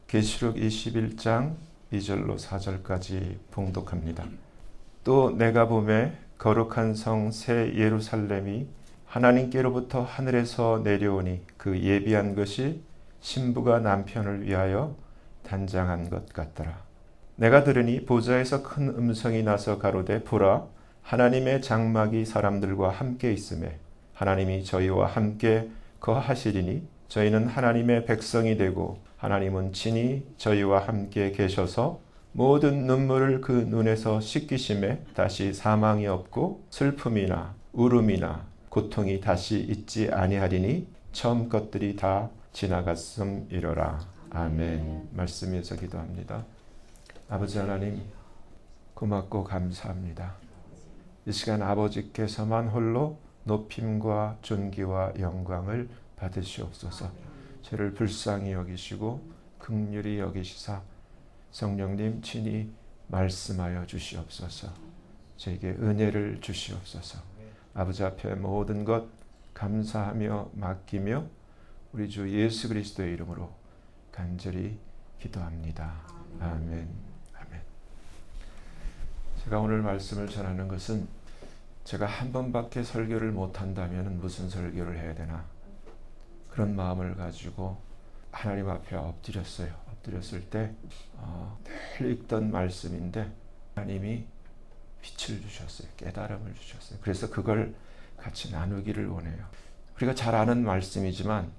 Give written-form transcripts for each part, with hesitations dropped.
계시록 21장 2절로 4절까지 봉독합니다. 또 내가 보매 거룩한 성 새 예루살렘이 하나님께로부터 하늘에서 내려오니 그 예비한 것이 신부가 남편을 위하여 단장한 것 같더라. 내가 들으니 보좌에서 큰 음성이 나서 가로되 보라 하나님의 장막이 사람들과 함께 있음에 하나님이 저희와 함께 거하시리니 저희는 하나님의 백성이 되고 하나님은 친히 저희와 함께 계셔서 모든 눈물을 그 눈에서 씻기심에 다시 사망이 없고 슬픔이나 울음이나 고통이 다시 있지 아니하리니 처음 것들이 다 지나갔음이로라. 아멘. 말씀에서 기도합니다. 아버지 하나님 고맙고 감사합니다. 이 시간 아버지께서만 홀로 높임과 존귀와 영광을 받으시옵소서. 저를 불쌍히 여기시고 긍휼히 여기시사 성령님 친히 말씀하여 주시옵소서. 저에게 은혜를 주시옵소서. 아버지 앞에 모든 것 감사하며 맡기며 우리 주 예수 그리스도의 이름으로 간절히 기도합니다. 아멘. 아멘. 제가 오늘 말씀을 전하는 것은 제가 한 번밖에 설교를 못한다면 무슨 설교를 해야 되나 그런 마음을 가지고 하나님 앞에 엎드렸어요. 엎드렸을 때 늘 읽던 말씀인데 하나님이 빛을 주셨어요. 깨달음을 주셨어요. 그래서 그걸 같이 나누기를 원해요. 우리가 잘 아는 말씀이지만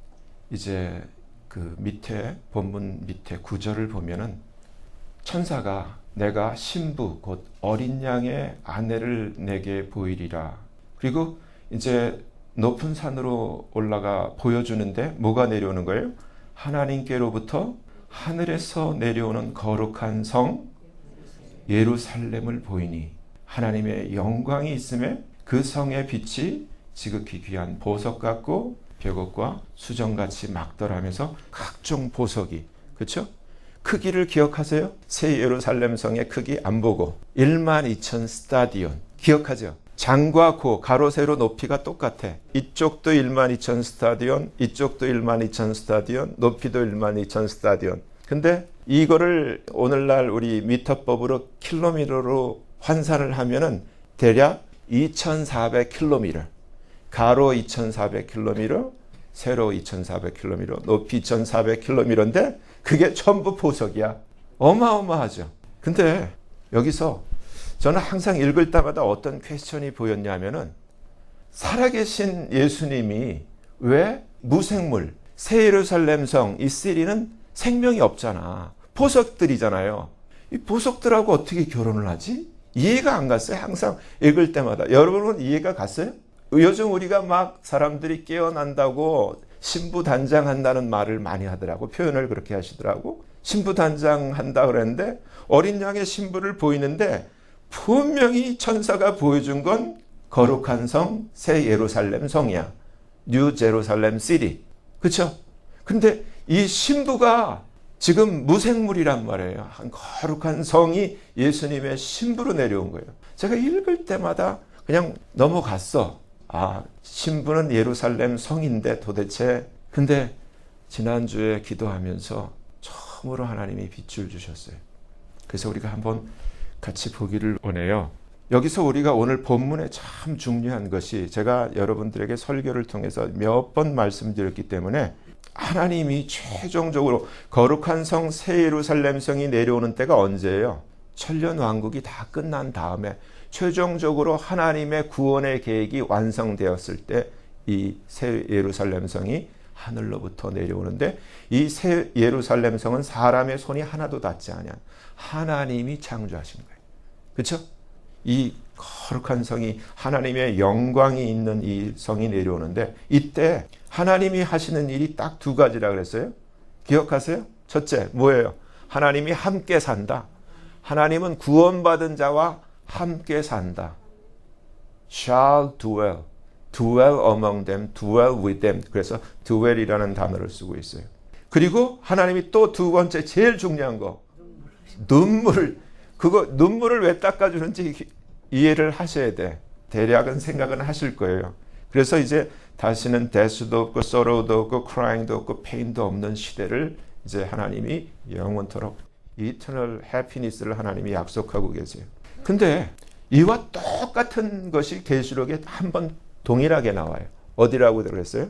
이제 그 밑에 본문 밑에 구절을 보면은 천사가 내가 신부 곧 어린 양의 아내를 내게 보이리라. 그리고 이제 높은 산으로 올라가 보여주는데 뭐가 내려오는 거예요? 하나님께로부터 하늘에서 내려오는 거룩한 성 예루살렘을 보이니 하나님의 영광이 있음에 그 성의 빛이 지극히 귀한 보석 같고 벽옥과 수정같이 막더라면서 각종 보석이 그렇죠? 크기를 기억하세요? 새 예루살렘 성의 크기 안 보고 12,000 스타디온 기억하죠? 장과 고 가로 세로 높이가 똑같아. 이쪽도 12,000 스타디온, 이쪽도 12,000 스타디온, 높이도 12,000 스타디온. 근데 이거를 오늘날 우리 미터법으로 킬로미터로 환산을 하면은 대략 2,400km. 가로 2,400km, 세로 2,400km, 높이 2,400km인데 그게 전부 보석이야. 어마어마하죠. 근데 여기서 저는 항상 읽을 때마다 어떤 퀘스천이 보였냐면은 살아계신 예수님이 왜 무생물, 새 예루살렘 성, 이 시리는 생명이 없잖아. 보석들이잖아요. 이 보석들하고 어떻게 결혼을 하지? 이해가 안 갔어요. 항상 읽을 때마다. 여러분은 이해가 갔어요? 요즘 우리가 막 사람들이 깨어난다고 신부단장한다는 말을 많이 하더라고. 표현을 그렇게 하시더라고. 신부단장한다 그랬는데 어린 양의 신부를 보이는데 분명히 천사가 보여준 건 거룩한 성, 새 예루살렘 성이야. 뉴 제루살렘 시리. 그렇죠? 근데 이 신부가 지금 무생물이란 말이에요. 한 거룩한 성이 예수님의 신부로 내려온 거예요. 제가 읽을 때마다 그냥 넘어갔어. 아, 신부는 예루살렘 성인데 도대체. 근데 지난주에 기도하면서 처음으로 하나님이 빛을 주셨어요. 그래서 우리가 한번 같이 보기를 원해요. 여기서 우리가 오늘 본문에 참 중요한 것이 제가 여러분들에게 설교를 통해서 몇 번 말씀드렸기 때문에 하나님이 최종적으로 거룩한 성 새 예루살렘 성이 내려오는 때가 언제예요? 천년 왕국이 다 끝난 다음에 최종적으로 하나님의 구원의 계획이 완성되었을 때 이 새 예루살렘 성이 하늘로부터 내려오는데 이 새 예루살렘 성은 사람의 손이 하나도 닿지 않아. 하나님이 창조하신 거예요. 그렇죠? 이 거룩한 성이 하나님의 영광이 있는 이 성이 내려오는데 이때 하나님이 하시는 일이 딱 두 가지라 그랬어요. 기억하세요? 첫째 뭐예요? 하나님이 함께 산다. 하나님은 구원받은 자와 함께 산다. shall dwell. dwell among them, dwell with them. 그래서 dwell이라는 단어를 쓰고 있어요. 그리고 하나님이 또 두 번째 제일 중요한 거 눈물을 왜 닦아주는지 이해를 하셔야 돼. 대략은 생각은 하실 거예요. 그래서 이제 다시는 death도 없고 sorrow도 없고 crying도 없고 pain도 없는 시대를 이제 하나님이 영원토록 이터널 해피니스를 하나님이 약속하고 계세요. 근데 이와 똑같은 것이 계시록에 한번 동일하게 나와요. 어디라고 그랬어요?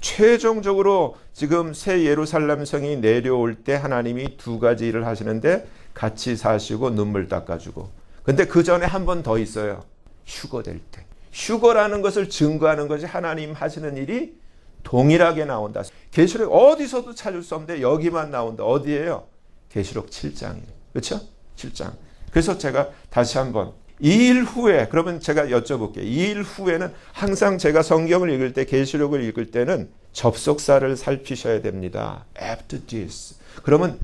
최종적으로 지금 새 예루살렘 성이 내려올 때 하나님이 두 가지 일을 하시는데 같이 사시고 눈물 닦아주고. 근데 그 전에 한 번 더 있어요. 휴거될 때. 휴거라는 것을 증거하는 것이 하나님 하시는 일이 동일하게 나온다. 계시록 어디서도 찾을 수 없는데 여기만 나온다. 어디예요? 계시록 7장이에요. 그렇죠? 7장. 그래서 제가 다시 한번 이 일 후에, 그러면 제가 여쭤볼게요. 이 일 후에는 항상 제가 성경을 읽을 때, 계시록을 읽을 때는 접속사를 살피셔야 됩니다. After this. 그러면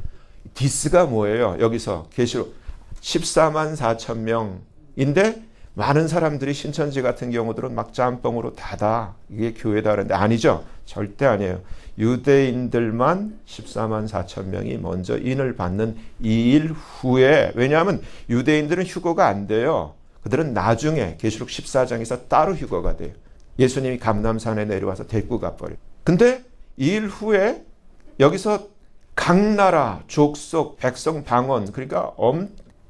this가 뭐예요? 여기서 계시록 14만 4천 명인데 많은 사람들이 신천지 같은 경우들은 막 짬뽕으로 닫아. 이게 교회다 그러는데 아니죠. 절대 아니에요. 유대인들만 14만 4천 명이 먼저 인을 받는 이 일 후에, 왜냐하면 유대인들은 휴거가 안 돼요. 그들은 나중에 계시록 14장에서 따로 휴거가 돼요. 예수님이 감람산에 내려와서 데리고 가버려요. 근데 이 일 후에 여기서 각 나라, 족속, 백성, 방언, 그러니까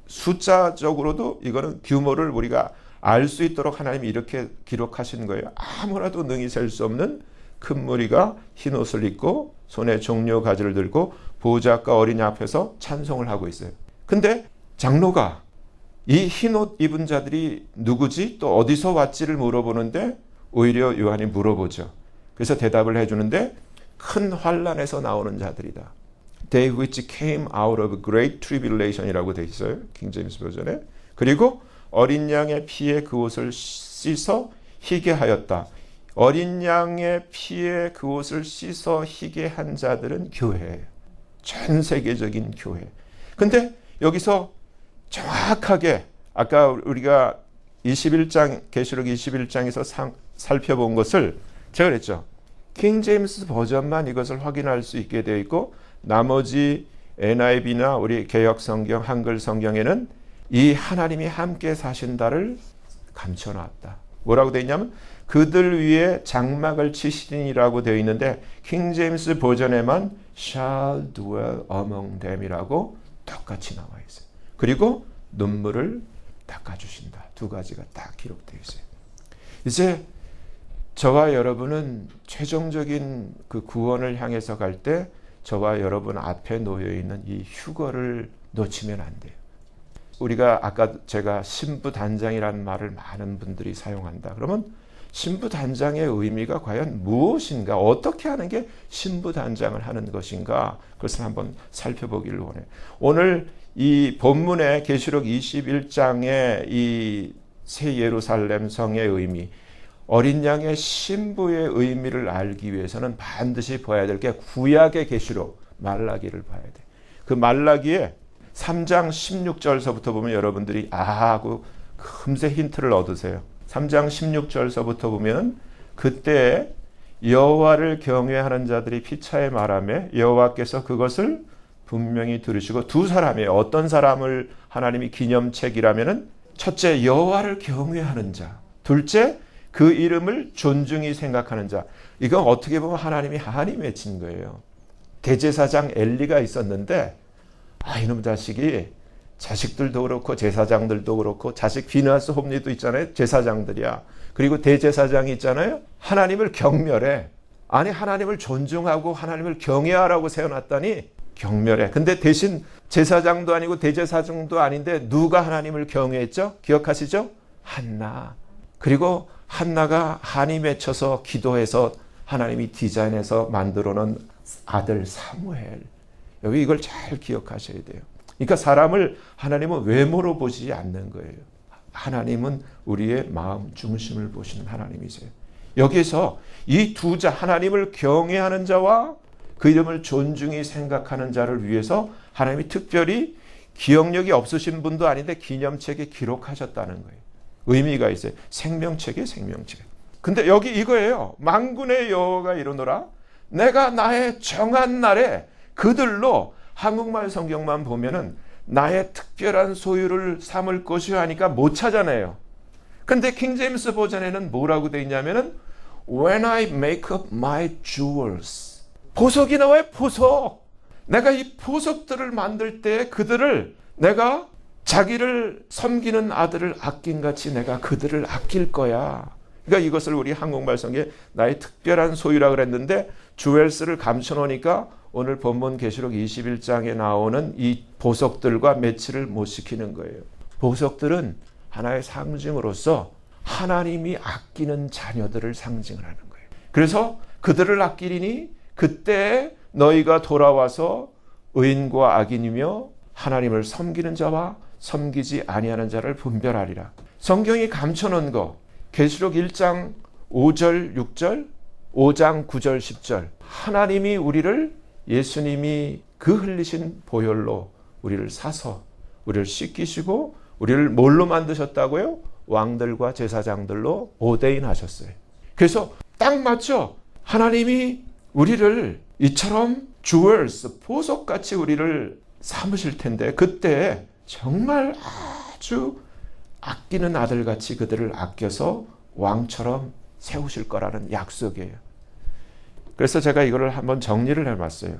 숫자적으로도 이거는 규모를 우리가 알 수 있도록 하나님이 이렇게 기록하신 거예요. 아무라도 능히 셀 수 없는 큰 무리가 흰 옷을 입고 손에 종려 가지를 들고 보호자과 어린이 앞에서 찬송을 하고 있어요. 근데 장로가 이 흰 옷 입은 자들이 누구지? 또 어디서 왔지를 물어보는데 오히려 요한이 물어보죠. 그래서 대답을 해주는데 큰 환란에서 나오는 자들이다. They which came out of great tribulation이라고 되어 있어요. 킹 제임스 버전에. 그리고 어린 양의 피에 그 옷을 씻어 희게 하였다. 어린 양의 피에 그 옷을 씻어 희게 한 자들은 교회예요. 전 세계적인 교회. 근데 여기서 정확하게 아까 우리가 21장 계시록 21장에서 살펴본 것을 제가 그랬죠. 킹 제임스 버전만 이것을 확인할 수 있게 되어 있고 나머지 NIV나 우리 개역 성경, 한글 성경에는 이 하나님이 함께 사신다를 감춰놨다. 뭐라고 되어 있냐면 그들 위에 장막을 치시니라고 되어 있는데 킹 제임스 버전에만 shall dwell among them이라고 똑같이 나와 있어요. 그리고 눈물을 닦아주신다. 두 가지가 딱 기록되어 있어요. 이제 저와 여러분은 최종적인 그 구원을 향해서 갈 때 저와 여러분 앞에 놓여 있는 이 휴거를 놓치면 안 돼요. 우리가 아까 제가 신부단장이라는 말을 많은 분들이 사용한다. 그러면 신부단장의 의미가 과연 무엇인가? 어떻게 하는 게 신부단장을 하는 것인가? 그것을 한번 살펴보기를 원해요. 오늘 이 본문의 계시록 21장의 이 새 예루살렘 성의 의미, 어린 양의 신부의 의미를 알기 위해서는 반드시 봐야 될 게 구약의 계시록 말라기를 봐야 돼. 그 말라기에 3장 16절서부터 보면 여러분들이 하고 금세 힌트를 얻으세요. 3장 16절서부터 보면 그때 여호와를 경외하는 자들이 피차에 말하며 여호와께서 그것을 분명히 들으시고 두 사람이에요. 어떤 사람을 하나님이 기념책이라면은 첫째 여호와를 경외하는 자, 둘째 그 이름을 존중히 생각하는 자. 이건 어떻게 보면 하나님이 한이 맺힌 거예요. 대제사장 엘리가 있었는데 이놈 자식이 자식들도 그렇고 제사장들도 그렇고 자식 비느하스 홈리도 있잖아요. 제사장들이야. 그리고 대제사장이 있잖아요. 하나님을 경멸해. 아니 하나님을 존중하고 하나님을 경외하라고 세워놨더니 경멸해. 근데 대신 제사장도 아니고 대제사장도 아닌데 누가 하나님을 경외했죠? 기억하시죠? 한나. 그리고 한나가 한이 맺혀서 기도해서 하나님이 디자인해서 만들어놓은 아들 사무엘. 여기 이걸 잘 기억하셔야 돼요. 그러니까 사람을 하나님은 외모로 보시지 않는 거예요. 하나님은 우리의 마음 중심을 보시는 하나님이세요. 여기서 이 두 자, 하나님을 경외하는 자와 그 이름을 존중히 생각하는 자를 위해서 하나님이 특별히 기억력이 없으신 분도 아닌데 기념책에 기록하셨다는 거예요. 의미가 있어요. 생명책이에요, 생명책. 근데 여기 이거예요. 만군의 여호와가 이르노라. 내가 나의 정한 날에 그들로, 한국말 성경만 보면은 나의 특별한 소유를 삼을 것이요 하니까 못 찾아내요. 근데 킹제임스 버전에는 뭐라고 되어 있냐면은 When I make up my jewels. 보석이 나와요, 보석. 내가 이 보석들을 만들 때 그들을 내가 자기를 섬기는 아들을 아낀 같이 내가 그들을 아낄 거야. 그러니까 이것을 우리 한국말 성경에 나의 특별한 소유라 그랬는데 주웰스를 감춰놓으니까 오늘 본문 계시록 21장에 나오는 이 보석들과 매치를 못 시키는 거예요. 보석들은 하나의 상징으로서 하나님이 아끼는 자녀들을 상징을 하는 거예요. 그래서 그들을 아끼리니 그때 너희가 돌아와서 의인과 악인이며 하나님을 섬기는 자와 섬기지 아니하는 자를 분별하리라. 성경이 감춰놓은 거 계시록 1장 5절 6절 5장 9절 10절 하나님이 우리를 예수님이 그 흘리신 보혈로 우리를 사서 우리를 씻기시고 우리를 뭘로 만드셨다고요? 왕들과 제사장들로 오데인하셨어요. 그래서 딱 맞죠? 하나님이 우리를 이처럼 주얼스 보석같이 우리를 삼으실 텐데 그때 정말 아주 아끼는 아들같이 그들을 아껴서 왕처럼 세우실 거라는 약속이에요. 그래서 제가 이거를 한번 정리를 해봤어요.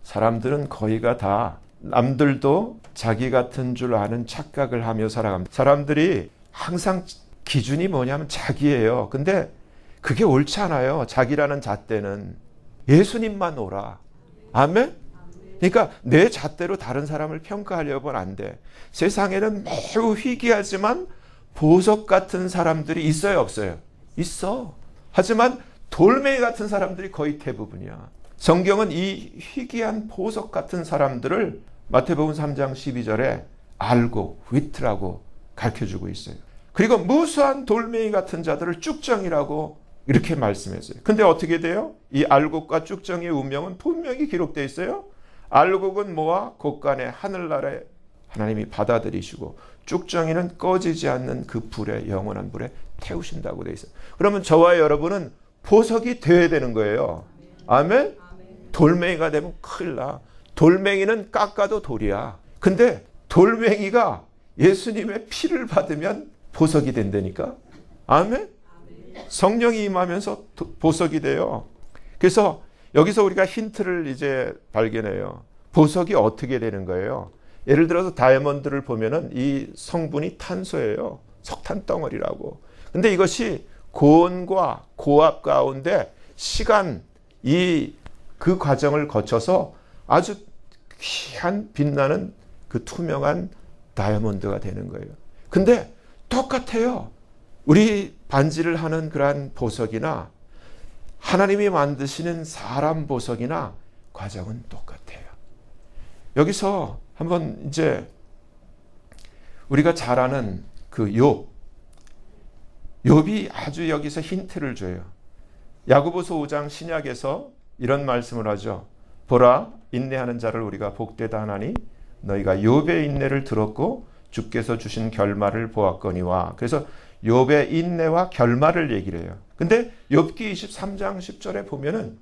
사람들은 거의가 다 남들도 자기 같은 줄 아는 착각을 하며 살아갑니다. 사람들이 항상 기준이 뭐냐면 자기예요. 근데 그게 옳지 않아요. 자기라는 잣대는 예수님만 오라. 아멘? 그러니까 내 잣대로 다른 사람을 평가하려면 안 돼. 세상에는 매우 희귀하지만 보석 같은 사람들이 있어요, 없어요? 있어. 하지만 돌멩이 같은 사람들이 거의 대부분이야. 성경은 이 희귀한 보석 같은 사람들을 마태복음 3장 12절에 알고 위트라고 가르쳐주고 있어요. 그리고 무수한 돌멩이 같은 자들을 쭉정이라고 이렇게 말씀했어요. 근데 어떻게 돼요? 이 알곡과 쭉정의 운명은 분명히 기록되어 있어요. 알곡은 뭐와 곳간에 하늘나라에 하나님이 받아들이시고 쭉정이는 꺼지지 않는 그 불에 영원한 불에 태우신다고 되어 있어요. 그러면 저와 여러분은 보석이 되어야 되는 거예요. 아멘? 돌멩이가 되면 큰일 나. 돌멩이는 깎아도 돌이야. 근데 돌멩이가 예수님의 피를 받으면 보석이 된다니까. 아멘? 성령이 임하면서 보석이 돼요. 그래서 여기서 우리가 힌트를 이제 발견해요. 보석이 어떻게 되는 거예요? 예를 들어서 다이아몬드를 보면은 이 성분이 탄소예요. 석탄 덩어리라고. 근데 이것이 고온과 고압 가운데 시간 그 과정을 거쳐서 아주 귀한 빛나는 그 투명한 다이아몬드가 되는 거예요. 근데 똑같아요. 우리 반지를 하는 그러한 보석이나 하나님이 만드시는 사람 보석이나 과정은 똑같아요. 여기서 한번 이제 우리가 잘 아는 그 욥이 아주 여기서 힌트를 줘요. 야고보서 5장 신약에서 이런 말씀을 하죠. 보라, 인내하는 자를 우리가 복되다 하나니 너희가 욥의 인내를 들었고 주께서 주신 결말을 보았거니와. 그래서 욥의 인내와 결말을 얘기를 해요. 근데 욥기 23장 10절에 보면은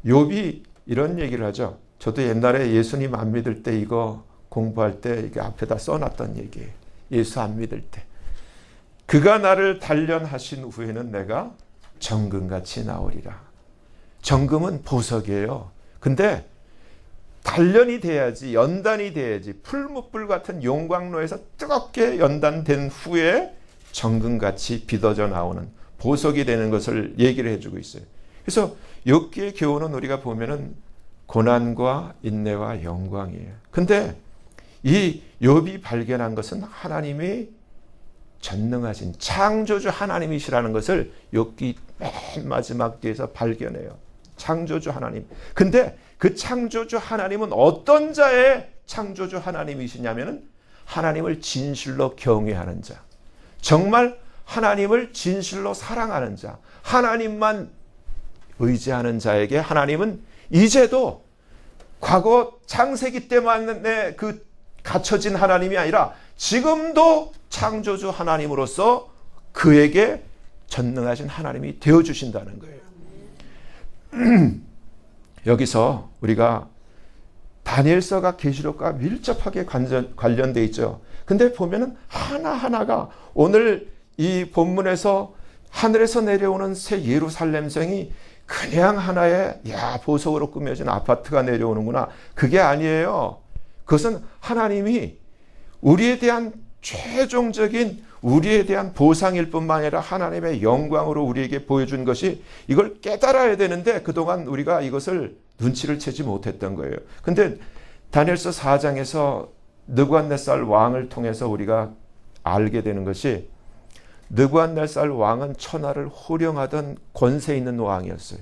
욥이 이런 얘기를 하죠. 저도 옛날에 예수님 안 믿을 때 이거 공부할 때 이게 앞에다 써놨던 얘기예요. 예수 안 믿을 때. 그가 나를 단련하신 후에는 내가 정금같이 나오리라. 정금은 보석이에요. 근데 단련이 돼야지, 연단이 돼야지, 풀무불 같은 용광로에서 뜨겁게 연단된 후에 정금같이 빚어져 나오는 보석이 되는 것을 얘기를 해주고 있어요. 그래서 욥기의 교훈은 우리가 보면은 고난과 인내와 영광이에요. 근데 이 욥이 발견한 것은 하나님이 전능하신 창조주 하나님이시라는 것을 욥기 맨 마지막 뒤에서 발견해요. 창조주 하나님. 근데 그 창조주 하나님은 어떤 자의 창조주 하나님이시냐면은 하나님을 진실로 경외하는 자. 정말 하나님을 진실로 사랑하는 자. 하나님만 의지하는 자에게 하나님은 이제도 과거 창세기 때만에 그 갖춰진 하나님이 아니라 지금도 창조주 하나님으로서 그에게 전능하신 하나님이 되어주신다는 거예요. 여기서 우리가 다니엘서가 계시록과 밀접하게 관련되어 있죠. 근데 보면은 하나하나가 오늘 이 본문에서 하늘에서 내려오는 새 예루살렘성이 그냥 하나의 보석으로 꾸며진 아파트가 내려오는구나. 그게 아니에요. 그것은 하나님이 우리에 대한 최종적인 우리에 대한 보상일 뿐만 아니라 하나님의 영광으로 우리에게 보여준 것이, 이걸 깨달아야 되는데 그동안 우리가 이것을 눈치를 채지 못했던 거예요. 근데 다니엘서 4장에서 느부갓네살 왕을 통해서 우리가 알게 되는 것이, 느부갓네살 왕은 천하를 호령하던 권세 있는 왕이었어요.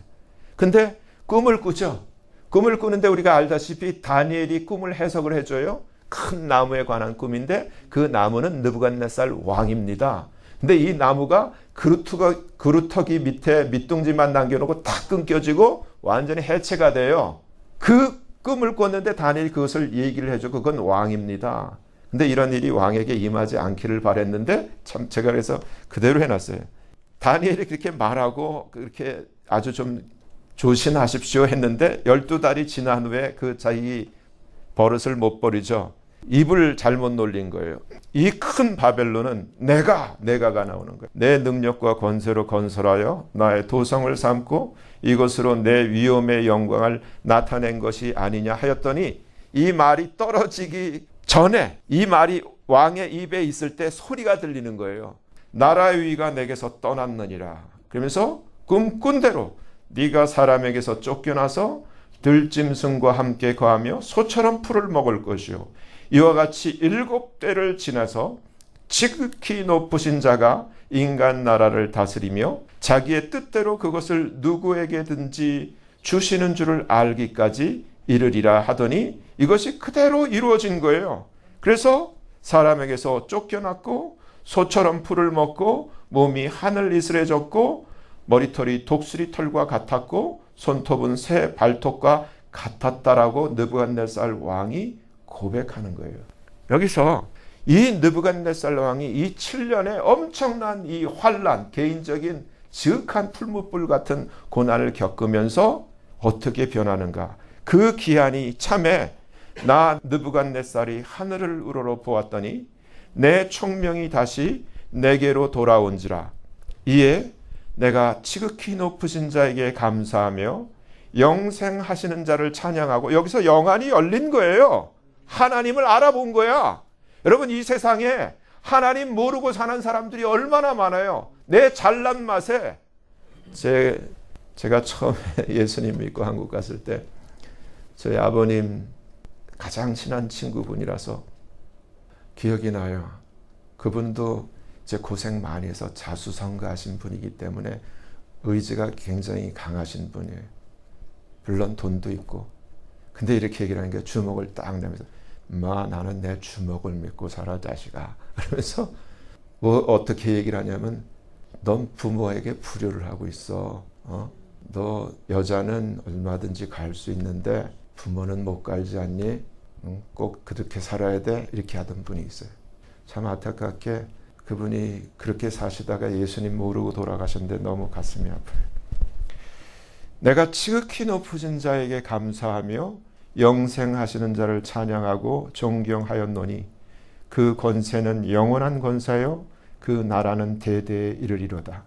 근데 꿈을 꾸죠. 꿈을 꾸는데 우리가 알다시피 다니엘이 꿈을 해석을 해줘요. 큰 나무에 관한 꿈인데 그 나무는 느부갓네살 왕입니다. 근데 이 나무가 그루터기 밑에 밑둥지만 남겨놓고 다 끊겨지고 완전히 해체가 돼요. 그 꿈을 꿨는데 다니엘이 그것을 얘기를 해줘. 그건 왕입니다. 근데 이런 일이 왕에게 임하지 않기를 바랬는데, 참 제가 그래서 그대로 해놨어요. 다니엘이 그렇게 말하고 그렇게 아주 좀 조심하십시오 했는데 12달이 지난 후에 그 자기 버릇을 못 버리죠. 입을 잘못 놀린 거예요. 이 큰 바벨론은 내가가 나오는 거예요. 내 능력과 권세로 건설하여 나의 도성을 삼고 이것으로 내 위엄의 영광을 나타낸 것이 아니냐 하였더니, 이 말이 떨어지기 전에 이 말이 왕의 입에 있을 때 소리가 들리는 거예요. 나라의 위가 내게서 떠났느니라. 그러면서 꿈꾼 대로 네가 사람에게서 쫓겨나서 들짐승과 함께 거하며 소처럼 풀을 먹을 것이요, 이와 같이 7대를 지나서 지극히 높으신 자가 인간 나라를 다스리며 자기의 뜻대로 그것을 누구에게든지 주시는 줄을 알기까지 이르리라 하더니 이것이 그대로 이루어진 거예요. 그래서 사람에게서 쫓겨났고 소처럼 풀을 먹고 몸이 하늘 이슬해졌고 머리털이 독수리 털과 같았고 손톱은 새 발톱과 같았다라고 느부갓네살 왕이 고백하는 거예요. 여기서 이 느부갓네살 왕이 이 7년의 엄청난 이 환란, 개인적인 지극한 풀무불 같은 고난을 겪으면서 어떻게 변하는가. 그 기한이 참에 나 느부갓네살이 하늘을 우러러 보았더니 내 총명이 다시 내게로 돌아온지라. 이에 내가 지극히 높으신 자에게 감사하며 영생하시는 자를 찬양하고, 여기서 영안이 열린 거예요. 하나님을 알아본 거야. 여러분, 이 세상에 하나님 모르고 사는 사람들이 얼마나 많아요. 내 잘난 맛에 제가 처음에 예수님 믿고 한국 갔을 때 저희 아버님 가장 친한 친구분이라서 기억이 나요. 그분도 이제 고생 많이 해서 자수성가하신 분이기 때문에 의지가 굉장히 강하신 분이에요. 물론 돈도 있고. 근데 이렇게 얘기를 하는 게 주먹을 딱 내면서, 마 나는 내 주먹을 믿고 살아 자식아. 그러면서 뭐 어떻게 얘기를 하냐면, 넌 부모에게 불효를 하고 있어. 너 여자는 얼마든지 갈 수 있는데 부모는 못 갈지 않니? 꼭 그렇게 살아야 돼. 이렇게 하던 분이 있어요. 참 안타깝게 그분이 그렇게 사시다가 예수님 모르고 돌아가셨는데 너무 가슴이 아파요. 내가 지극히 높으신 자에게 감사하며 영생하시는 자를 찬양하고 존경하였노니 그 권세는 영원한 권세요 그 나라는 대대에 이르리로다.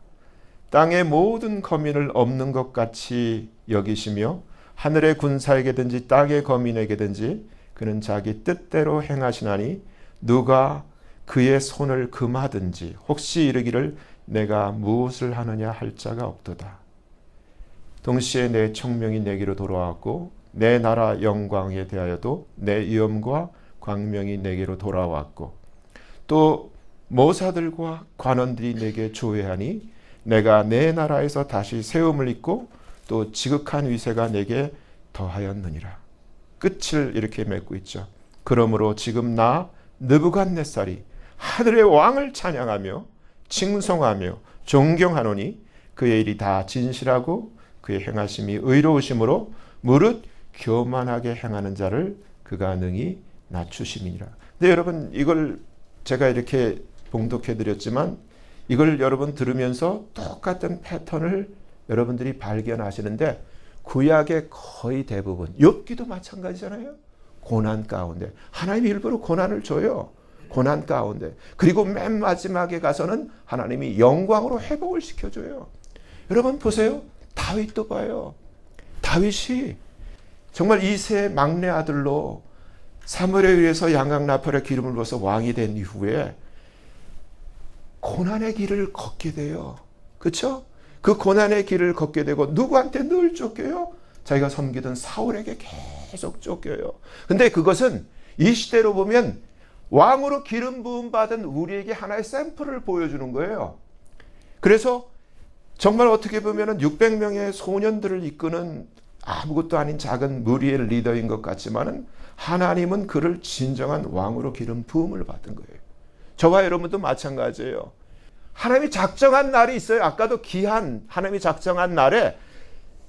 땅의 모든 거민을 없는 것 같이 여기시며 하늘의 군사에게든지 땅의 거민에게든지 그는 자기 뜻대로 행하시나니 누가 그의 손을 금하든지 혹시 이르기를 내가 무엇을 하느냐 할 자가 없도다. 동시에 내 총명이 내게로 돌아왔고 내 나라 영광에 대하여도 내 위엄과 광명이 내게로 돌아왔고 또 모사들과 관원들이 내게 조회하니 내가 내 나라에서 다시 세움을 입고 또 지극한 위세가 내게 더하였느니라. 끝을 이렇게 맺고 있죠. 그러므로 지금 나 느부갓네살이 하늘의 왕을 찬양하며 칭송하며 존경하노니 그의 일이 다 진실하고 그의 행하심이 의로우심으로 무릇 교만하게 행하는 자를 그가 능히 낮추심이니라. 근데 여러분, 이걸 제가 이렇게 봉독해 드렸지만 이걸 여러분 들으면서 똑같은 패턴을 여러분들이 발견하시는데 구약의 거의 대부분, 욥기도 마찬가지잖아요. 고난 가운데 하나님이 일부러 고난을 줘요. 고난 가운데. 그리고 맨 마지막에 가서는 하나님이 영광으로 회복을 시켜줘요. 여러분 보세요. 다 다윗도 봐요. 다윗이 정말 이새의 막내 아들로 사무엘에 의해서 양각나팔에 기름을 부어서 왕이 된 이후에 고난의 길을 걷게 돼요. 그렇죠? 그 고난의 길을 걷게 되고 누구한테 늘 쫓겨요? 자기가 섬기던 사울에게 계속 쫓겨요. 근데 그것은 이 시대로 보면 왕으로 기름 부음 받은 우리에게 하나의 샘플을 보여주는 거예요. 그래서 정말 어떻게 보면 600명의 소년들을 이끄는 아무것도 아닌 작은 무리의 리더인 것 같지만은 하나님은 그를 진정한 왕으로 기름 부음을 받은 거예요. 저와 여러분도 마찬가지예요. 하나님이 작정한 날이 있어요. 아까도 기한 하나님이 작정한 날에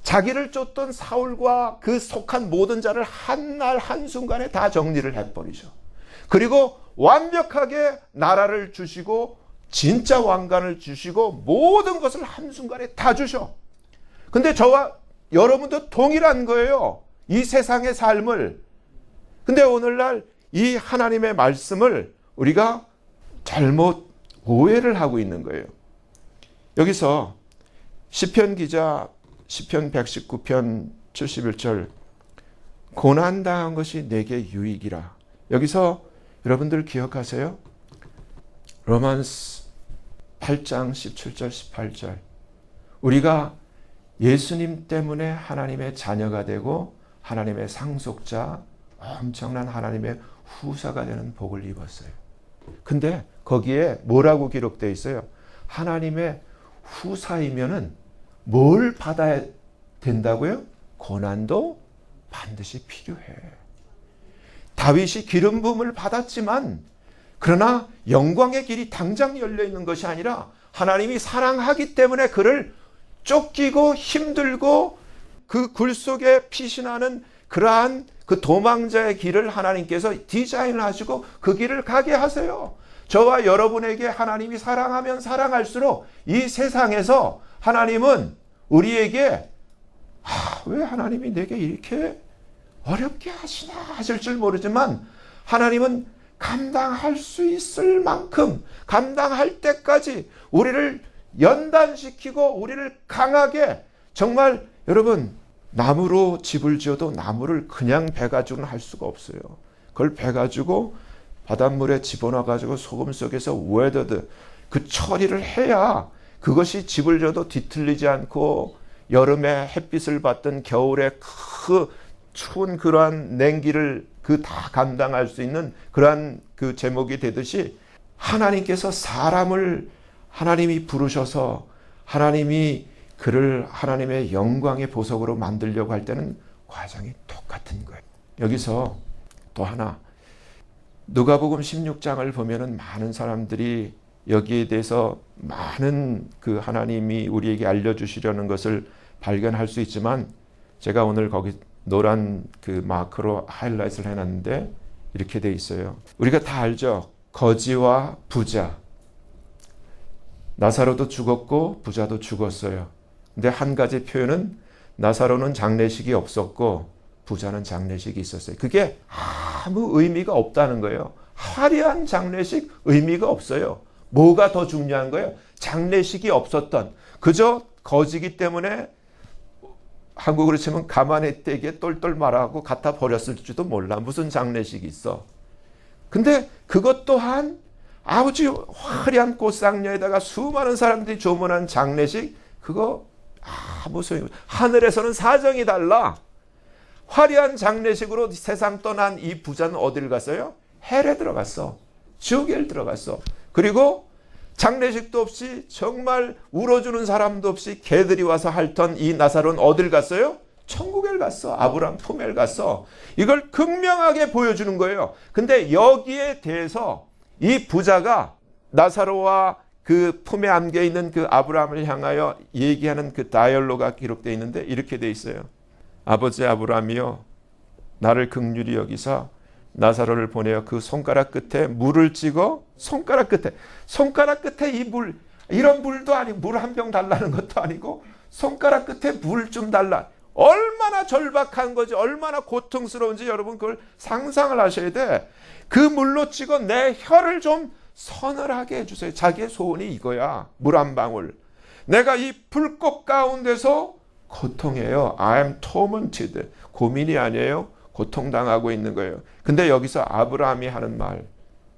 자기를 쫓던 사울과 그 속한 모든 자를 한날 한순간에 다 정리를 해버리죠. 그리고 완벽하게 나라를 주시고 진짜 왕관을 주시고 모든 것을 한순간에 다 주셔. 근데 저와 여러분도 동일한 거예요. 이 세상의 삶을. 근데 오늘날 이 하나님의 말씀을 우리가 잘못 오해를 하고 있는 거예요. 여기서 시편 기자 시편 119편 71절 고난당한 것이 내게 유익이라. 여기서 여러분들 기억하세요? 로마서 8장 17절 18절 우리가 예수님 때문에 하나님의 자녀가 되고 하나님의 상속자 엄청난 하나님의 후사가 되는 복을 입었어요. 근데 거기에 뭐라고 기록되어 있어요? 하나님의 후사이면은 뭘 받아야 된다고요? 고난도 반드시 필요해. 다윗이 기름 부음을 받았지만 그러나 영광의 길이 당장 열려 있는 것이 아니라 하나님이 사랑하기 때문에 그를 쫓기고 힘들고 그 굴 속에 피신하는 그러한 그 도망자의 길을 하나님께서 디자인을 하시고 그 길을 가게 하세요. 저와 여러분에게 하나님이 사랑하면 사랑할수록 이 세상에서 하나님은 우리에게 왜 하나님이 내게 이렇게 어렵게 하시나 하실 줄 모르지만 하나님은 감당할 수 있을 만큼 감당할 때까지 우리를 연단시키고 우리를 강하게 정말 여러분 나무로 집을 지어도 나무를 그냥 베가지고는 할 수가 없어요. 그걸 베가지고 바닷물에 집어넣어가지고 소금 속에서 웨더드 그 처리를 해야 그것이 집을 지어도 뒤틀리지 않고 여름에 햇빛을 받든 겨울에 그 추운 그러한 냉기를 그 다 감당할 수 있는 그러한 그 제목이 되듯이 하나님께서 사람을 하나님이 부르셔서 하나님이 그를 하나님의 영광의 보석으로 만들려고 할 때는 과정이 똑같은 거예요. 여기서 또 하나 누가복음 16장을 보면은 많은 사람들이 여기에 대해서 많은 그 하나님이 우리에게 알려주시려는 것을 발견할 수 있지만 제가 오늘 거기 노란 그 마크로 하이라이트를 해놨는데 이렇게 돼 있어요. 우리가 다 알죠. 거지와 부자. 나사로도 죽었고 부자도 죽었어요. 근데 한 가지 표현은 나사로는 장례식이 없었고 부자는 장례식이 있었어요. 그게 아무 의미가 없다는 거예요. 화려한 장례식 의미가 없어요. 뭐가 더 중요한 거예요? 장례식이 없었던 그저 거지기 때문에 한국으로 치면 가만히 떼기에 똘똘 말하고 갖다 버렸을지도 몰라. 무슨 장례식이 있어. 근데 그것 또한 아주 화려한 꽃상녀에다가 수많은 사람들이 조문한 장례식 그거 아무 소용이 없어. 하늘에서는 사정이 달라. 화려한 장례식으로 세상 떠난 이 부자는 어딜 갔어요? 헬에 들어갔어. 지옥에 들어갔어. 그리고 장례식도 없이 정말 울어주는 사람도 없이 개들이 와서 핥던 이 나사로는 어딜 갔어요? 천국에 갔어. 아브라함 품에 갔어. 이걸 극명하게 보여주는 거예요. 근데 여기에 대해서 이 부자가 나사로와 그 품에 안겨있는 그 아브라함을 향하여 얘기하는 그 다이얼로가 기록되어 있는데 이렇게 되어 있어요. 아버지 아브라함이여 나를 긍휼히 여기사 나사로를 보내어 그 손가락 끝에 물을 찍어 손가락 끝에 이 물 이런 물도 아니고 물 한 병 달라는 것도 아니고 손가락 끝에 물 좀 달라. 얼마나 절박한 거지 얼마나 고통스러운지 여러분 그걸 상상을 하셔야 돼. 그 물로 찍어 내 혀를 좀 서늘하게 해주세요. 자기의 소원이 이거야. 물 한 방울. 내가 이 불꽃 가운데서 고통이에요. I am tormented. 고민이 아니에요. 고통당하고 있는 거예요. 근데 여기서 아브라함이 하는 말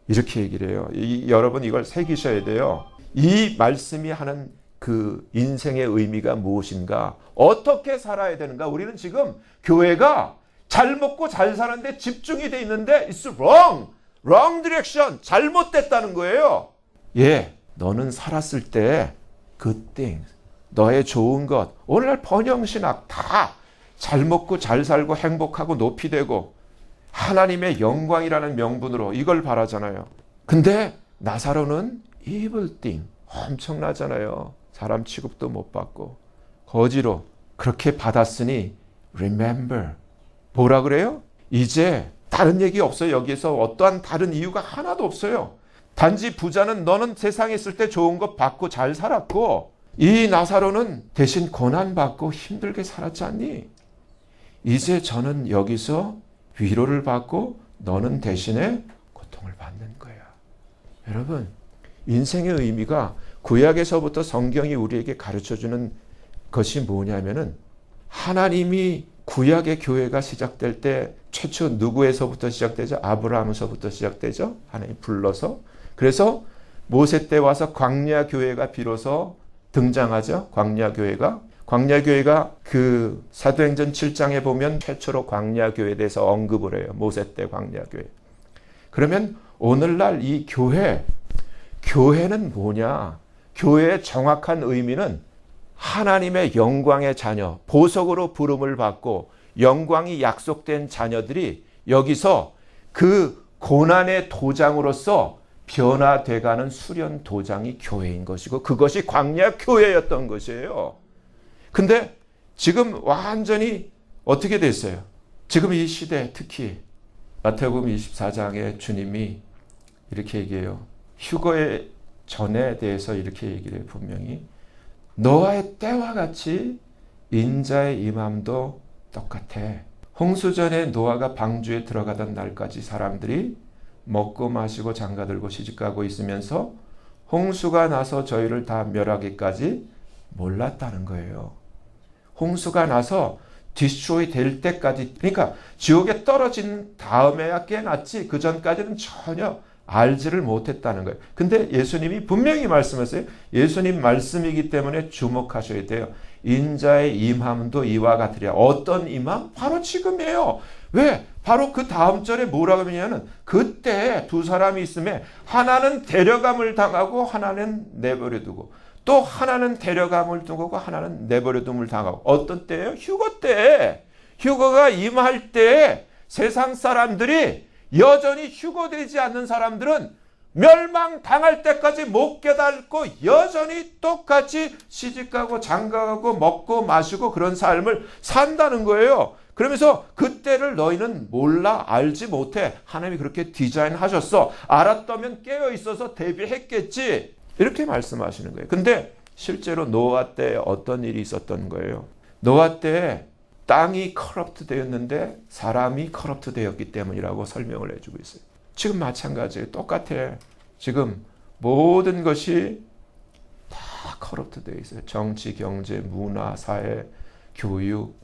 이렇게 얘기를 해요. 여러분 이걸 새기셔야 돼요. 이 말씀이 하는 그 인생의 의미가 무엇인가? 어떻게 살아야 되는가? 우리는 지금 교회가 잘 먹고 잘 사는데 집중이 돼 있는데 it's wrong direction. 잘못됐다는 거예요. 예, 너는 살았을 때 good things, 너의 좋은 것, 오늘날 번영신학 다 잘 먹고 잘 살고 행복하고 높이 되고 하나님의 영광이라는 명분으로 이걸 바라잖아요. 근데 나사로는 evil thing, 엄청나잖아요. 사람 취급도 못 받고 거지로 그렇게 받았으니 remember, 뭐라 그래요? 이제 다른 얘기 없어요. 여기에서 어떠한 다른 이유가 하나도 없어요. 단지 부자는 너는 세상에 있을 때 좋은 것 받고 잘 살았고 이 나사로는 대신 고난받고 힘들게 살았지 않니? 이제 저는 여기서 위로를 받고 너는 대신에 고통을 받는 거야. 여러분, 인생의 의미가 구약에서부터 성경이 우리에게 가르쳐주는 것이 뭐냐면은 하나님이 구약의 교회가 시작될 때 최초 누구에서부터 시작되죠? 아브라함에서부터 시작되죠? 하나님 불러서. 그래서 모세 때 와서 광야 교회가 비로소 등장하죠. 광야 교회가 그 사도행전 7장에 보면 최초로 광야 교회에 대해서 언급을 해요. 모세 때 광야 교회. 그러면 오늘날 이 교회는 뭐냐? 교회의 정확한 의미는 하나님의 영광의 자녀, 보석으로 부름을 받고 영광이 약속된 자녀들이 여기서 그 고난의 도장으로서 변화돼가는 수련 도장이 교회인 것이고 그것이 광야 교회였던 것이에요. 근데 지금 완전히 어떻게 됐어요? 지금 이 시대 특히 마태복음 24장에 주님이 이렇게 얘기해요. 휴거의 전에 대해서 이렇게 얘기를 해요. 분명히 너와의 때와 같이 인자의 임함도 똑같아. 홍수전에 노아가 방주에 들어가던 날까지 사람들이 먹고 마시고 장가들고 시집가고 있으면서 홍수가 나서 저희를 다 멸하기까지 몰랐다는 거예요. 홍수가 나서 디스트로이 될 때까지, 그러니까 지옥에 떨어진 다음에야 깨났지 그 전까지는 전혀 알지를 못했다는 거예요. 근데 예수님이 분명히 말씀하세요. 예수님 말씀이기 때문에 주목하셔야 돼요. 인자의 임함도 이와 같으리라. 어떤 임함? 바로 지금이에요. 왜? 바로 그 다음 절에 뭐라고 하냐면 그때 두 사람이 있음에 하나는 데려감을 당하고 하나는 내버려두고 또 하나는 데려감을 두고 하나는 내버려둠을 당하고 어떤 때예요? 휴거 때. 휴거가 임할 때 세상 사람들이 여전히 휴거되지 않는 사람들은 멸망당할 때까지 못 깨닫고 여전히 똑같이 시집가고 장가가고 먹고 마시고 그런 삶을 산다는 거예요. 그러면서 그때를 너희는 몰라 알지 못해. 하나님이 그렇게 디자인하셨어. 알았다면 깨어있어서 대비했겠지. 이렇게 말씀하시는 거예요. 근데 실제로 노아 때 어떤 일이 있었던 거예요? 노아 때 땅이 커럽트 되었는데 사람이 커럽트 되었기 때문이라고 설명을 해주고 있어요. 지금 마찬가지예요. 똑같아. 지금 모든 것이 다 커럽트 되어 있어요. 정치, 경제, 문화, 사회, 교육,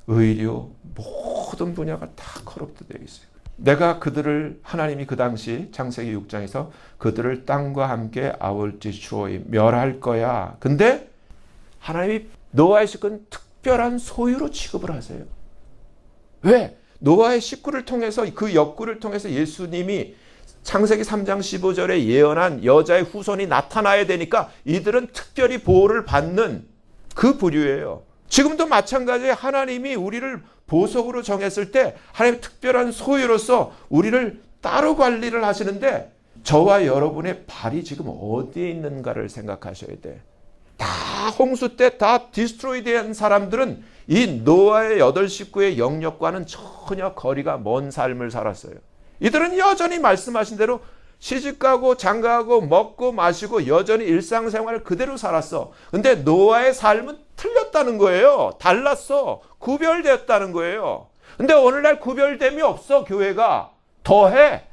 의료 모든 분야가 다 커럽트 되어 있어요. 내가 그들을 하나님이 그 당시 창세기 6장에서 그들을 땅과 함께 I will destroy 멸할 거야. 근데 하나님이 노아의 식구는 특별한 소유로 취급을 하세요. 왜? 노아의 식구를 통해서 그 역구를 통해서 예수님이 창세기 3장 15절에 예언한 여자의 후손이 나타나야 되니까 이들은 특별히 보호를 받는 그 부류예요. 지금도 마찬가지에 하나님이 우리를 보석으로 정했을 때 하나님의 특별한 소유로서 우리를 따로 관리를 하시는데 저와 여러분의 발이 지금 어디에 있는가를 생각하셔야 돼. 다 홍수 때 다 디스트로이 된 사람들은 이 노아의 8 식구의 영역과는 전혀 거리가 먼 삶을 살았어요. 이들은 여전히 말씀하신 대로 시집가고 장가가고 먹고 마시고 여전히 일상생활을 그대로 살았어. 근데 노아의 삶은 틀렸다는 거예요. 달랐어. 구별되었다는 거예요. 근데 오늘날 구별됨이 없어. 교회가 더해.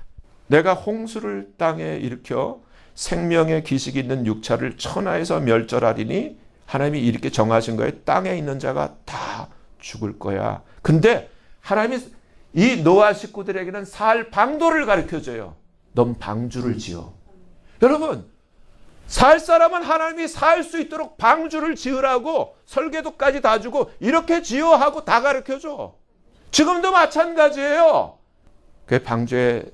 내가 홍수를 땅에 일으켜 생명의 기식이 있는 육차를 천하에서 멸절하리니 하나님이 이렇게 정하신 거예요. 땅에 있는 자가 다 죽을 거야. 근데 하나님이 이 노아 식구들에게는 살 방도를 가르쳐줘요. 넌 방주를 지어. 여러분, 살 사람은 하나님이 살 수 있도록 방주를 지으라고 설계도까지 다 주고 이렇게 지어 하고 다 가르쳐줘. 지금도 마찬가지예요. 그 방주에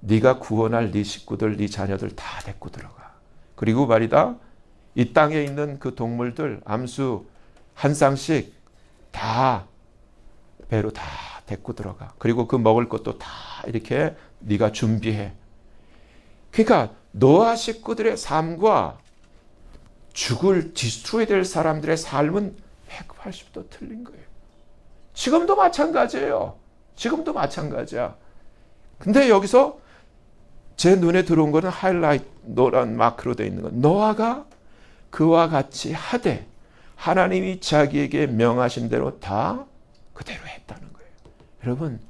네가 구원할 네 식구들, 네 자녀들 다 데리고 들어가. 그리고 말이다, 이 땅에 있는 그 동물들 암수 한 쌍씩 다 배로 다 데리고 들어가. 그리고 그 먹을 것도 다 이렇게 네가 준비해. 그러니까 노아 식구들의 삶과 죽을 디스트로이 될 사람들의 삶은 180도 틀린 거예요. 지금도 마찬가지예요. 지금도 마찬가지야. 근데 여기서 제 눈에 들어온 거는 하이라이트 노란 마크로 되어 있는 건 노아가 그와 같이 하되 하나님이 자기에게 명하신 대로 다 그대로 했다는 거예요. 여러분,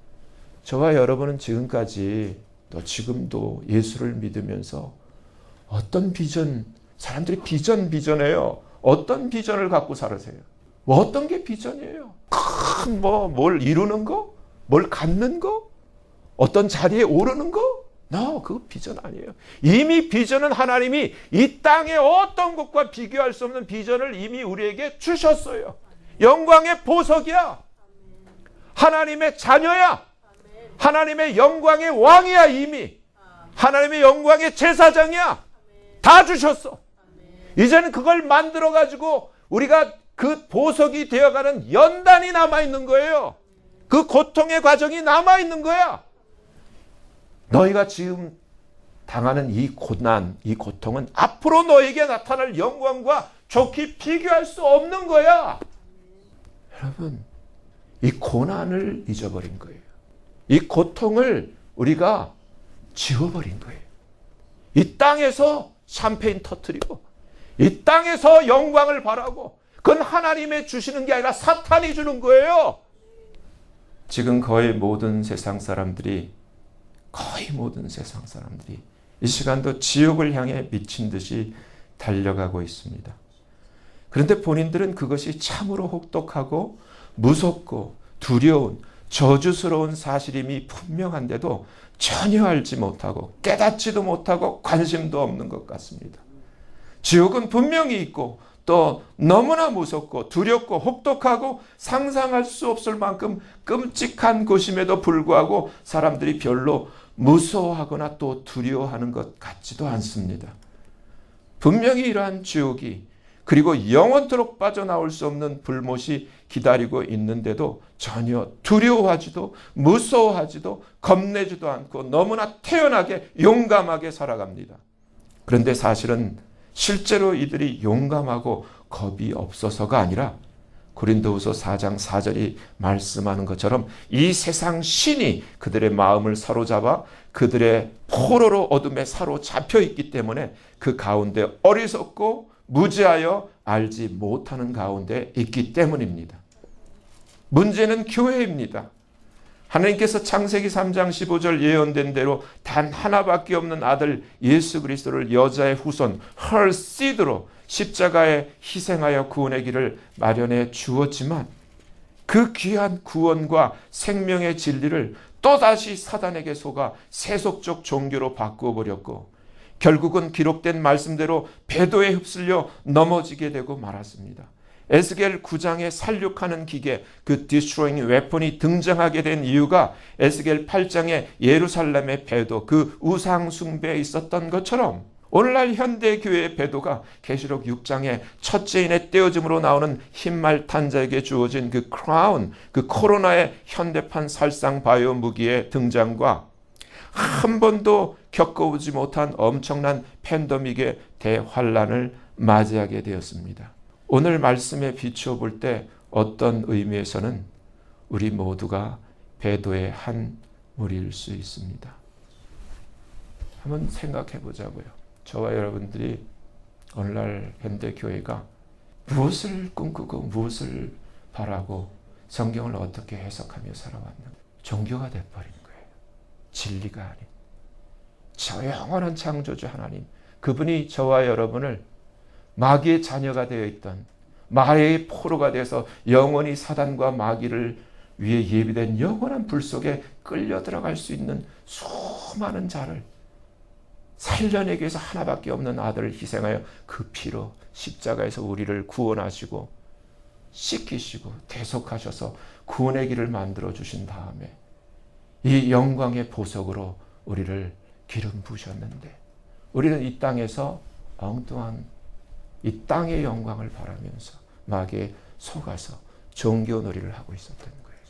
저와 여러분은 지금까지 또 지금도 예수를 믿으면서 어떤 비전, 사람들이 비전해요. 어떤 비전을 갖고 살으세요? 뭐 어떤 게 비전이에요? 큰 뭘 이루는 거? 뭘 갖는 거? 어떤 자리에 오르는 거? 그거 비전 아니에요. 이미 비전은 하나님이 이 땅의 어떤 것과 비교할 수 없는 비전을 이미 우리에게 주셨어요. 영광의 보석이야. 하나님의 자녀야. 하나님의 영광의 왕이야. 이미 하나님의 영광의 제사장이야. 다 주셨어. 이제는 그걸 만들어 가지고 우리가 그 보석이 되어가는 연단이 남아있는 거예요. 그 고통의 과정이 남아있는 거야. 너희가 지금 당하는 이 고난, 이 고통은 앞으로 너에게 나타날 영광과 좋게 비교할 수 없는 거야. 여러분, 이 고난을 잊어버린 거예요. 이 고통을 우리가 지워버린 거예요. 이 땅에서 샴페인 터뜨리고 이 땅에서 영광을 바라고, 그건 하나님의 주시는 게 아니라 사탄이 주는 거예요. 지금 거의 모든 세상 사람들이 이 시간도 지옥을 향해 미친 듯이 달려가고 있습니다. 그런데 본인들은 그것이 참으로 혹독하고 무섭고 두려운 저주스러운 사실임이 분명한데도 전혀 알지 못하고 깨닫지도 못하고 관심도 없는 것 같습니다. 지옥은 분명히 있고 또 너무나 무섭고 두렵고 혹독하고 상상할 수 없을 만큼 끔찍한 곳임에도 불구하고 사람들이 별로 무서워하거나 또 두려워하는 것 같지도 않습니다. 분명히 이러한 지옥이, 그리고 영원토록 빠져나올 수 없는 불못이 기다리고 있는데도 전혀 두려워하지도 무서워하지도 겁내지도 않고 너무나 태연하게 용감하게 살아갑니다. 그런데 사실은 실제로 이들이 용감하고 겁이 없어서가 아니라 고린도후서 4장 4절이 말씀하는 것처럼 이 세상 신이 그들의 마음을 사로잡아 그들의 포로로 어둠에 사로잡혀 있기 때문에 그 가운데 어리석고 무지하여 알지 못하는 가운데 있기 때문입니다. 문제는 교회입니다. 하나님께서 창세기 3장 15절 예언된 대로 단 하나밖에 없는 아들 예수 그리스도를 여자의 후손 her seed로 십자가에 희생하여 구원의 길을 마련해 주었지만 그 귀한 구원과 생명의 진리를 또다시 사단에게 속아 세속적 종교로 바꾸어 버렸고 결국은 기록된 말씀대로 배도에 휩쓸려 넘어지게 되고 말았습니다. 에스겔 9장에 살육하는 기계, 그 디스트로잉 웨폰이 등장하게 된 이유가 에스겔 8장에 예루살렘의 배도, 그 우상 숭배에 있었던 것처럼 오늘날 현대교회의 배도가 계시록 6장에 첫째인의 떼어짐으로 나오는 흰말 탄자에게 주어진 그 크라운, 그 코로나의 현대판 살상 바이오 무기의 등장과 한 번도 겪어보지 못한 엄청난 팬데믹의 대환란을 맞이하게 되었습니다. 오늘 말씀에 비추어 볼 때 어떤 의미에서는 우리 모두가 배도의 한 무리일 수 있습니다. 한번 생각해 보자고요. 저와 여러분들이 오늘날 현대교회가 무엇을 꿈꾸고 무엇을 바라고 성경을 어떻게 해석하며 살아왔는가. 종교가 돼버린 거예요. 진리가 아닌. 저 영원한 창조주 하나님, 그분이 저와 여러분을 마귀의 자녀가 되어 있던 마의 포로가 돼서 영원히 사단과 마귀를 위해 예비된 영원한 불 속에 끌려 들어갈 수 있는 수많은 자를 살려내기 위해서 하나밖에 없는 아들을 희생하여 그 피로 십자가에서 우리를 구원하시고 씻기시고 대속하셔서 구원의 길을 만들어 주신 다음에 이 영광의 보석으로 우리를 기름 부으셨는데 우리는 이 땅에서 엉뚱한 이 땅의 영광을 바라면서 마귀에 속아서 종교놀이를 하고 있었던 거예요.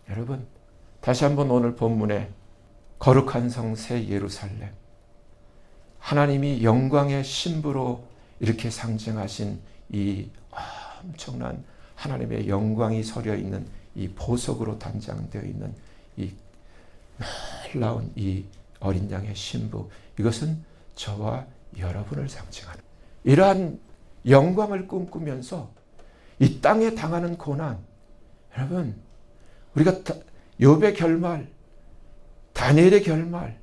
여러분, 다시 한번 오늘 본문에 거룩한 성 새 예루살렘, 하나님이 영광의 신부로 이렇게 상징하신 이 엄청난 하나님의 영광이 서려 있는 이 보석으로 단장되어 있는 이 놀라운 이 어린 양의 신부, 이것은 저와 여러분을 상징하는 이러한 영광을 꿈꾸면서 이 땅에 당하는 고난, 여러분, 우리가 욥의 결말, 다니엘의 결말,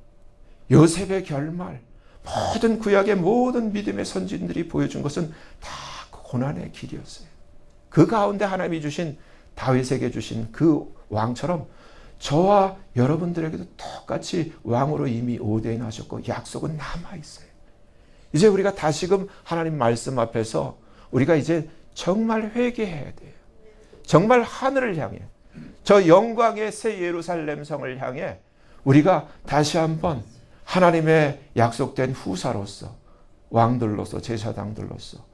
요셉의 결말, 모든 구약의 모든 믿음의 선진들이 보여준 것은 다 고난의 길이었어요. 그 가운데 하나님이 주신 다윗에게 주신 그 왕처럼 저와 여러분들에게도 똑같이 왕으로 이미 오대인하셨고 약속은 남아있어요. 이제 우리가 다시금 하나님 말씀 앞에서 우리가 이제 정말 회개해야 돼요. 정말 하늘을 향해, 저 영광의 새 예루살렘 성을 향해 우리가 다시 한번 하나님의 약속된 후사로서, 왕들로서, 제사장들로서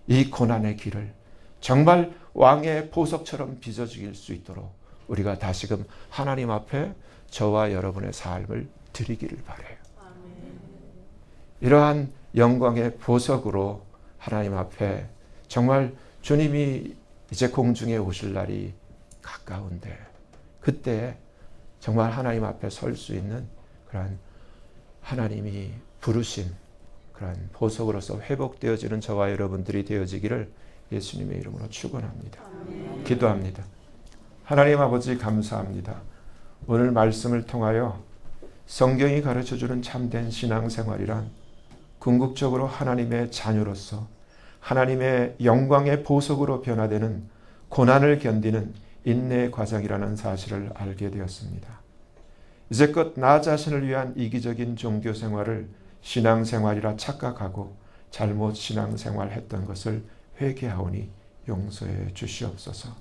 이 고난의 길을 정말 왕의 보석처럼 빚어질 수 있도록 우리가 다시금 하나님 앞에 저와 여러분의 삶을 드리기를 바라요. 이러한 영광의 보석으로 하나님 앞에 정말 주님이 이제 공중에 오실 날이 가까운데 그때 정말 하나님 앞에 설 수 있는 그러한 하나님이 부르신 그러한 보석으로서 회복되어지는 저와 여러분들이 되어지기를 예수님의 이름으로 축원합니다. 기도합니다. 하나님 아버지 감사합니다. 오늘 말씀을 통하여 성경이 가르쳐주는 참된 신앙생활이란 궁극적으로 하나님의 자녀로서 하나님의 영광의 보석으로 변화되는 고난을 견디는 인내의 과정이라는 사실을 알게 되었습니다. 이제껏 나 자신을 위한 이기적인 종교생활을 신앙생활이라 착각하고 잘못 신앙생활했던 것을 회개하오니 용서해 주시옵소서.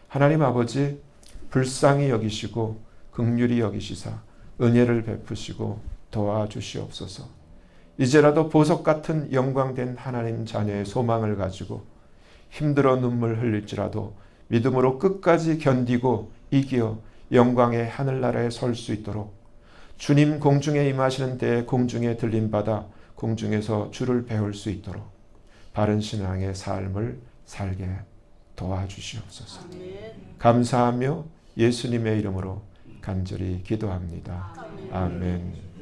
하나님 아버지, 불쌍히 여기시고 긍휼히 여기시사 은혜를 베푸시고 도와주시옵소서. 이제라도 보석 같은 영광된 하나님 자녀의 소망을 가지고 힘들어 눈물 흘릴지라도 믿음으로 끝까지 견디고 이겨 영광의 하늘나라에 설 수 있도록 주님 공중에 임하시는 때에 공중에 들림받아 공중에서 주를 배울 수 있도록 바른 신앙의 삶을 살게 도와주시옵소서. 감사하며 예수님의 이름으로 간절히 기도합니다. 아멘.